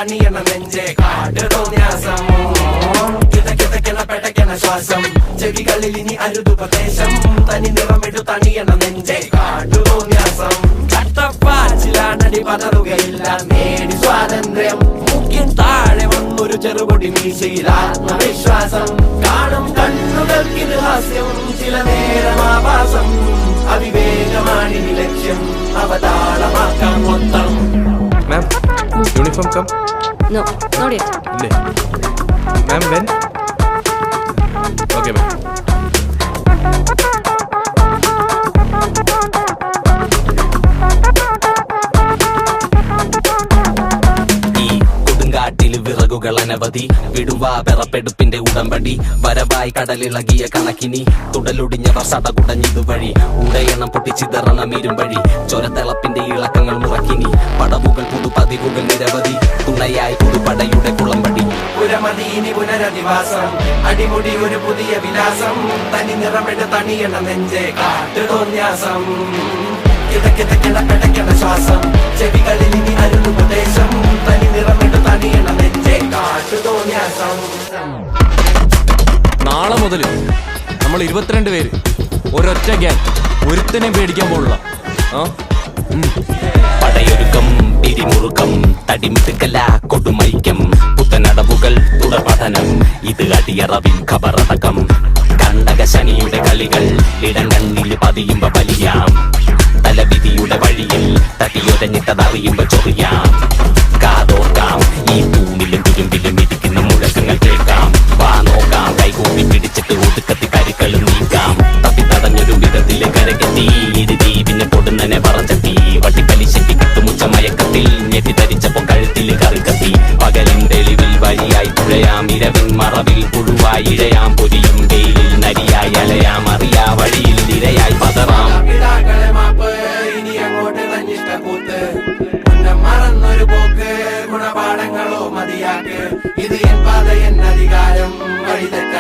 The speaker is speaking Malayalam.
തണിയണ നെഞ്ചെ കാട്ട് തോന്യാസം കിതക്കിതക്കണ പെടക്കണ ശ്വാസം ചെവികളിൽ ഇനി അരുതുപദേശം തനി നിറമിടു തണിയണ നെഞ്ചെ കാട്ടു തോന്യാസം കട്ടപ്പാച്ചിലാണടി പതറുകയില്ല നേടി സ്വാതന്ത്ര്യം മുഖ്യൻ താഴെ വന്നൊരു ചെറുപൊടി മീശയിൽ ആത്മവിശ്വാസം കാണും കണ്ണുകൾക്കിത് ഹാസ്യം ചില നേരം ആഭാസം അവിവേകമാണിനി ലക്ഷ്യം അവതാളമാക്കാം മൊത്തം. Ma'am, uniform come? No, not yet. ഇല്ലേ? Ma'am, when? Okay, ma'am. വിറകുകൾ അനവധി വിടുവാ പെറപ്പെടുപ്പിന്റെ ഉടമ്പടി വരവായി കടലിളകിയ കണക്കിനി തുടലൊടിഞ്ഞവർ സടകുടഞ്ഞിതുവഴി ഉടയണം പൊട്ടിച്ചിതറണം ഇരുമ്പഴി ചൊരത്തിളപ്പിന്റെ ഇളക്കങ്ങൾ മുറക്കിനി പടവുകൾ പുതുപതിവുകൾ നിരവധി തുണയായി പുതുപടയുടെ കുളമ്പടി പുരമതീനി പുനരധിവാസം അടിമുടി ഒരു പുതിയ വിലാസം തനി നിറമെട് തണിയണ നെഞ്ചെ കാട്ടു തോന്യാസം കിതക്കിതക്കിട പെടക്കണ ശ്വാസം ചെവികളിൽ ഇനി അരുതുപദേശം തനി നിറമിട്ട് തണിയണ നെഞ്ചെ കാട്ടു തോന്യാസം. നാളെ മുതൽ നമ്മൾ 22 പേര് ഒരൊറ്റ ഗ്യാങ് ഒരുത്തനെ പേടിക്കാൻ പോലുള്ള പടയൊരുക്കം പിരിമുറുക്കം തടിമിടുക്കല കൊടുമൈക്കം പുത്തനടവുകൾ തുടർപഠനം ഇത് അടിയറവിൻ ഖബറടക്കം കണ്ടക ശനിയുടെ കളികൾ ഇടം കണ്ണിൽ പതിയുമ്പോ വലിയാം തലവിധിയുടെ വഴിയിൽ തട്ടിയൊരഞ്ഞിട്ടതറിയുമ്പോ ചൊറിയാം കാതോർക്കാം ഈ തൂണിലും തുരുമ്പിലും ഇരിക്കുന്ന മുഴക്കങ്ങൾ കേൾക്കാം വാ നോക്കാം കൈകൂപ്പി പിടിച്ചിട്ട് ഒതുക്കത്തി കരുക്കളും നീക്കാം തപ്പിത്തടഞ്ഞൊരു വിധത്തില് കരകെത്തി ഇരുതീവിനെ പൊടുന്നനെ പറച്ചെത്തി വട്ടിപ്പലിശെത്തി കട്ടുമുച്ച മയക്കത്തിൽ ഞെട്ടിധരിച്ചപ്പോ കഴുത്തിൽ കറിക്കത്തി പകലിൻ തെളിവിൽ വഴിയായി തുഴയാം ഇരവിൻ മറവിൽ പുഴുവായി ഇഴയാം പൊരിയും വെയിലിൽ നരിയായി അലയാം അറിയാ വഴിയിൽ നിരയായി പതറാം. മറന്നൊരു പോക്ക് ഗുണപാഠങ്ങളോ മതിയാക്ക് ഇത് എൻ പാത എൻ അധികാരം വഴിതെറ്റ